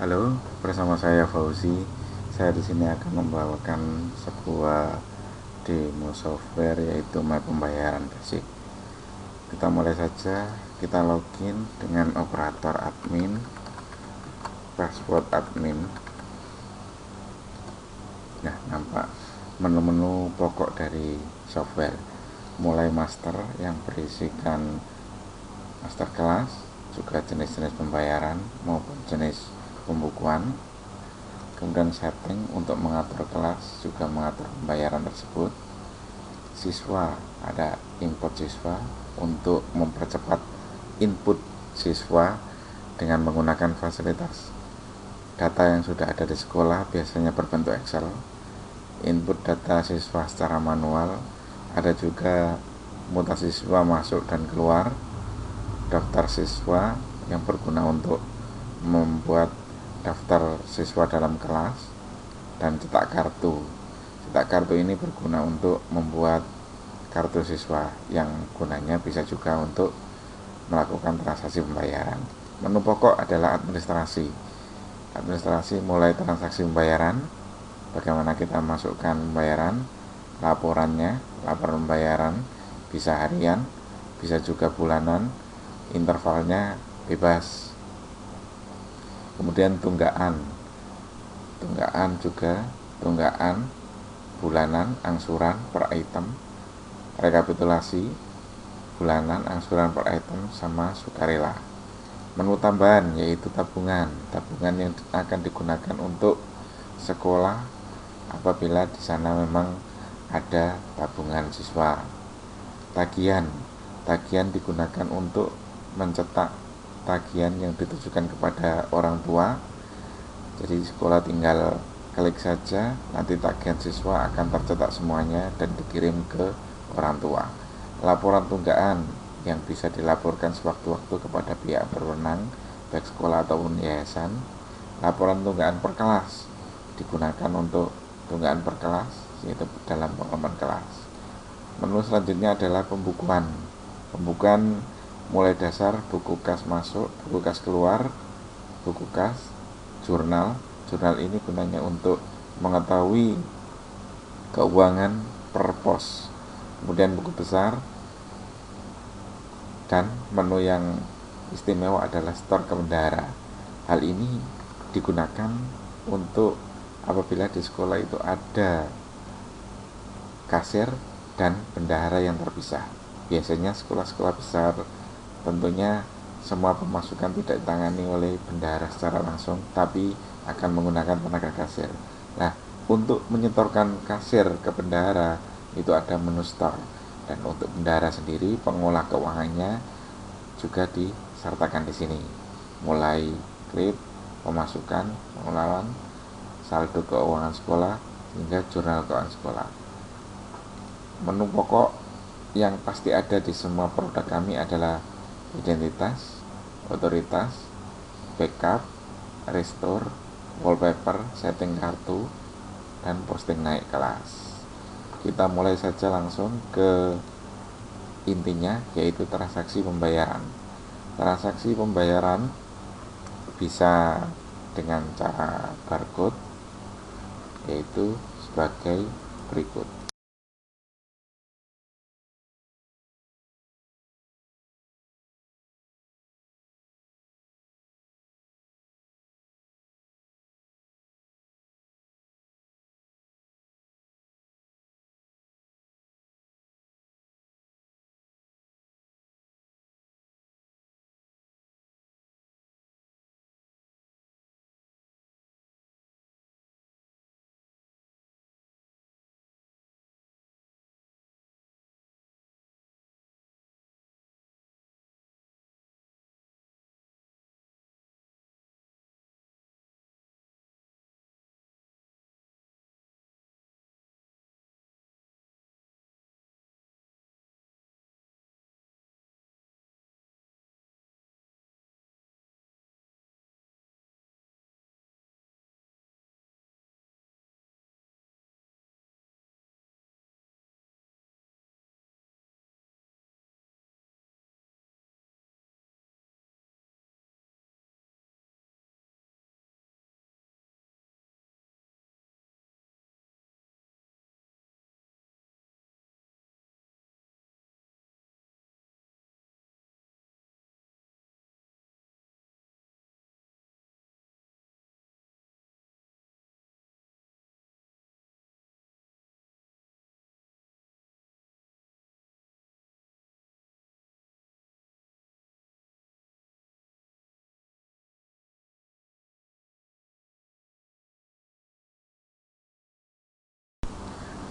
Halo, bersama saya Fauzi. Saya di sini akan membawakan sebuah demo software yaitu My Pembayaran Basic. Kita mulai saja. Kita login dengan operator admin, password admin. Nah, nampak menu-menu pokok dari software. Mulai master yang berisikan master kelas, juga jenis-jenis pembayaran maupun jenis pembukuan. Kemudian setting untuk mengatur kelas, juga mengatur pembayaran tersebut. Siswa, ada input siswa untuk mempercepat input siswa dengan menggunakan fasilitas data yang sudah ada di sekolah, biasanya berbentuk Excel. Input data siswa secara manual, ada juga mutasi siswa masuk dan keluar, daftar siswa yang berguna untuk membuat daftar siswa dalam kelas, dan cetak kartu. Cetak kartu ini berguna untuk membuat kartu siswa yang gunanya bisa juga untuk melakukan transaksi pembayaran. Menu pokok adalah administrasi. Administrasi mulai transaksi pembayaran, bagaimana kita masukkan pembayaran, laporannya, laporan pembayaran bisa harian, bisa juga bulanan, intervalnya bebas. Kemudian tunggaan, juga tunggaan bulanan, angsuran per item, rekapitulasi bulanan, angsuran per item, sama sukarela. Menu tambahan yaitu tabungan yang akan digunakan untuk sekolah apabila di sana memang ada tabungan siswa. Tagihan digunakan untuk mencetak tagihan yang ditujukan kepada orang tua. Jadi sekolah tinggal klik saja, nanti tagihan siswa akan tercetak semuanya dan dikirim ke orang tua. Laporan tunggaan yang bisa dilaporkan sewaktu-waktu kepada pihak berwenang, baik sekolah ataupun yayasan. Laporan tunggaan per kelas digunakan untuk tunggaan per kelas, yaitu dalam pengalaman kelas. Menu selanjutnya adalah pembukuan. Pembukuan mulai dasar, buku kas masuk, buku kas keluar, buku kas, jurnal. Jurnal ini gunanya untuk mengetahui keuangan per pos. Kemudian buku besar, dan menu yang istimewa adalah store ke bendahara. Hal ini digunakan untuk apabila di sekolah itu ada kasir dan bendahara yang terpisah. Biasanya sekolah-sekolah besar tentunya semua pemasukan tidak ditangani oleh bendahara secara langsung, tapi akan menggunakan tenaga kasir. Nah, untuk menyetorkan kasir ke bendahara itu ada menu store, dan untuk bendahara sendiri pengolah keuangannya juga disertakan di sini, mulai kredit, pemasukan, pengelolaan, saldo keuangan sekolah, hingga jurnal keuangan sekolah. Menu pokok yang pasti ada di semua produk kami adalah identitas, otoritas, backup, restore, wallpaper, setting kartu, dan posting naik kelas. Kita mulai saja langsung ke intinya, yaitu transaksi pembayaran. Transaksi pembayaran bisa dengan cara barcode, yaitu sebagai berikut.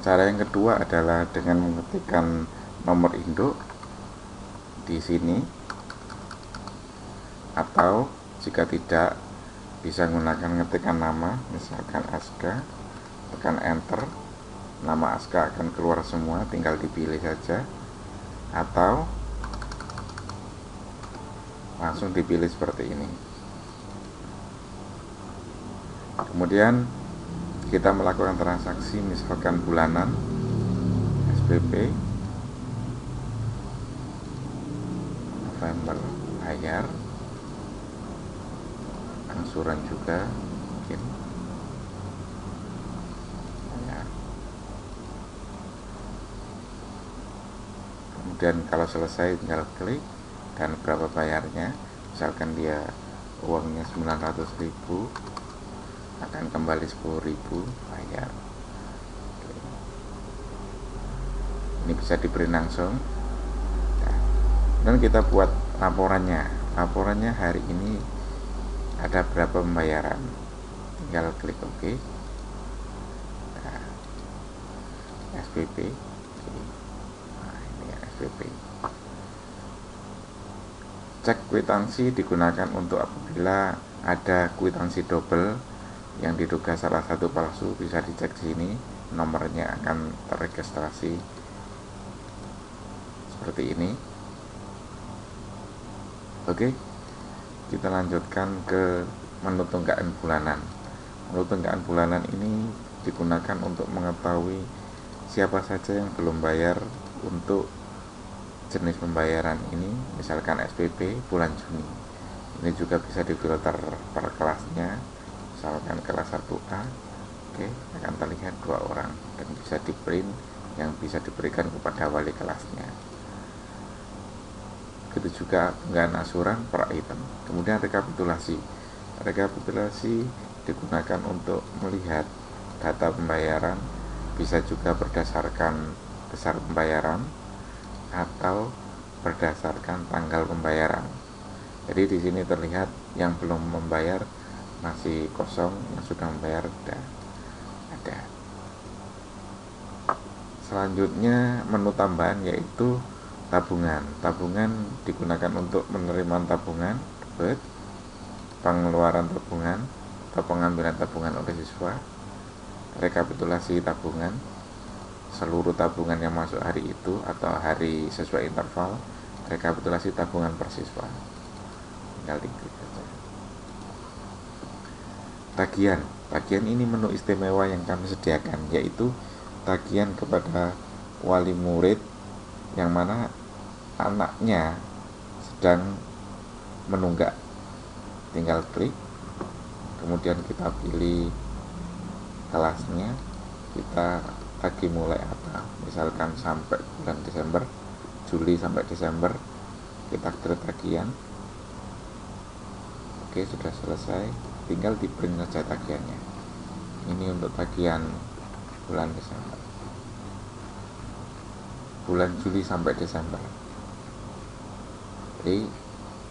Cara yang kedua adalah dengan mengetikkan nomor induk di sini, atau jika tidak bisa menggunakan ngetikkan nama, misalkan Aska, tekan enter, nama Aska akan keluar semua, tinggal dipilih saja, atau langsung dipilih seperti ini. Kemudian kita melakukan transaksi, misalkan bulanan, SPP, November, bayar, angsuran juga mungkin, bayar. Kemudian kalau selesai tinggal klik dan berapa bayarnya, misalkan dia uangnya 900.000, akan kembali 10.000, bayar. Oke. Ini bisa diberi langsung. Nah, dan kita buat laporannya hari ini ada berapa pembayaran, tinggal klik OK. Nah, SPP. Nah, ini ya, SPP. Cek kwitansi digunakan untuk apabila ada kwitansi double yang diduga salah satu palsu, bisa dicek di sini, nomornya akan terregistrasi seperti ini. Oke, kita lanjutkan ke menu tunggakan bulanan. Menu tunggakan bulanan ini digunakan untuk mengetahui siapa saja yang belum bayar untuk jenis pembayaran ini, misalkan SPP bulan Juni. Ini juga bisa difilter per kelasnya, misalkan kelas 1A, oke, akan terlihat 2 orang dan bisa di print yang bisa diberikan kepada wali kelasnya. Begitu juga tunggakan asuran per item. Kemudian rekapitulasi digunakan untuk melihat data pembayaran, bisa juga berdasarkan besar pembayaran atau berdasarkan tanggal pembayaran. Jadi di sini terlihat yang belum membayar masih kosong, yang sudah membayar sudah ada. Selanjutnya menu tambahan yaitu tabungan. Tabungan digunakan untuk penerimaan tabungan, debit, pengeluaran tabungan atau pengambilan tabungan oleh siswa, rekapitulasi tabungan, seluruh tabungan yang masuk hari itu atau hari sesuai interval, rekapitulasi tabungan per siswa. Tinggal diklik saja. Tagihan ini menu istimewa yang kami sediakan, yaitu tagihan kepada wali murid yang mana anaknya sedang menunggak. Tinggal klik, kemudian kita pilih kelasnya, kita tagih mulai apa, misalkan sampai bulan Desember, Juli sampai Desember, kita klik tagihan. Oke, sudah selesai, tinggal di print saja tagihannya. Ini untuk tagihan bulan Desember, bulan Juli sampai Desember. Jadi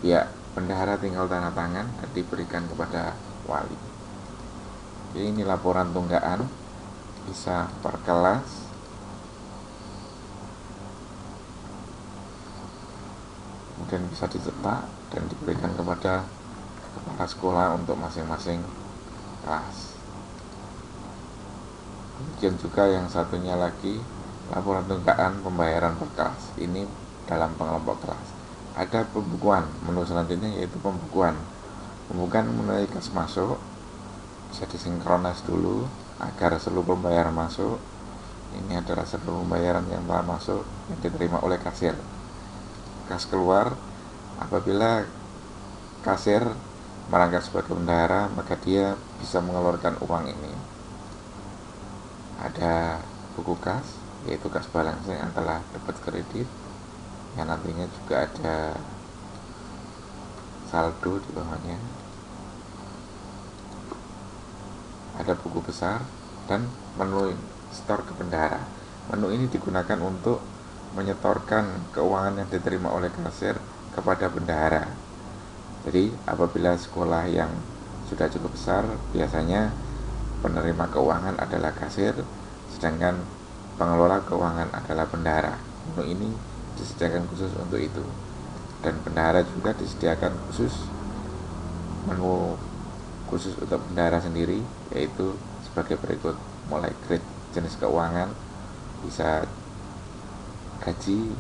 ya, bendahara tinggal tanda tangan dan diberikan kepada wali. Jadi ini laporan tunggakan, bisa per kelas, kemudian bisa dicetak dan diberikan kepada kepala sekolah untuk masing-masing kelas. Kemudian juga yang satunya lagi, laporan tunggakan pembayaran per kelas, ini dalam pengelompok kelas. Ada pembukuan, menu selanjutnya yaitu pembukuan mengenai kas masuk, bisa disinkronis dulu agar seluruh pembayaran masuk. Ini adalah seluruh pembayaran yang telah masuk yang diterima oleh kasir. Kas keluar, apabila kasir merangkap sebagai bendahara, maka dia bisa mengeluarkan uang ini. Ada buku kas, yaitu kas balancing yang telah dapat kredit, yang nantinya juga ada saldo di bawahnya. Ada buku besar dan menu setor ke bendahara. Menu ini digunakan untuk menyetorkan keuangan yang diterima oleh kasir kepada bendahara. Jadi apabila sekolah yang sudah cukup besar, biasanya penerima keuangan adalah kasir, sedangkan pengelola keuangan adalah bendahara. Menu ini disediakan khusus untuk itu, dan bendahara juga disediakan menu khusus untuk bendahara sendiri, yaitu sebagai berikut: mulai grade jenis keuangan, bisa gaji,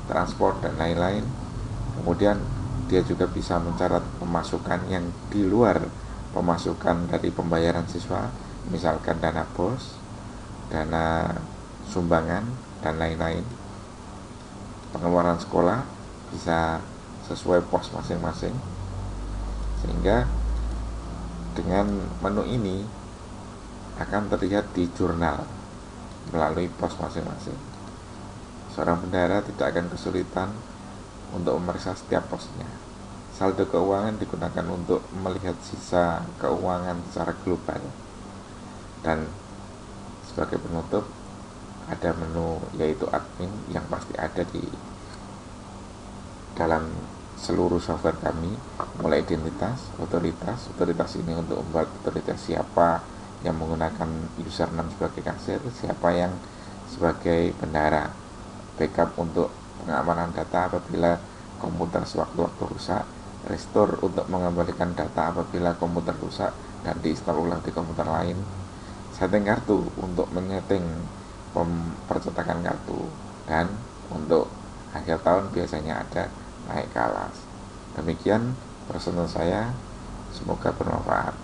transport, dan lain-lain. Kemudian dia juga bisa mencatat pemasukan yang di luar pemasukan dari pembayaran siswa, misalkan dana bos, dana sumbangan, dan lain-lain. Pengeluaran sekolah bisa sesuai pos masing-masing, sehingga dengan menu ini akan terlihat di jurnal melalui pos masing-masing. Seorang bendahara tidak akan kesulitan untuk memeriksa setiap posnya. Saldo keuangan digunakan untuk melihat sisa keuangan secara global. Dan sebagai penutup, ada menu yaitu admin yang pasti ada di dalam seluruh software kami, mulai identitas, otoritas ini untuk membuat otoritas siapa yang menggunakan username sebagai kasir, siapa yang sebagai bendahara, backup untuk pengamanan data apabila komputer sewaktu-waktu rusak, restore untuk mengembalikan data apabila komputer rusak dan diinstal ulang di komputer lain, setting kartu untuk menyeting percetakan kartu, dan untuk akhir tahun biasanya ada naik kelas. Demikian personal saya, semoga bermanfaat.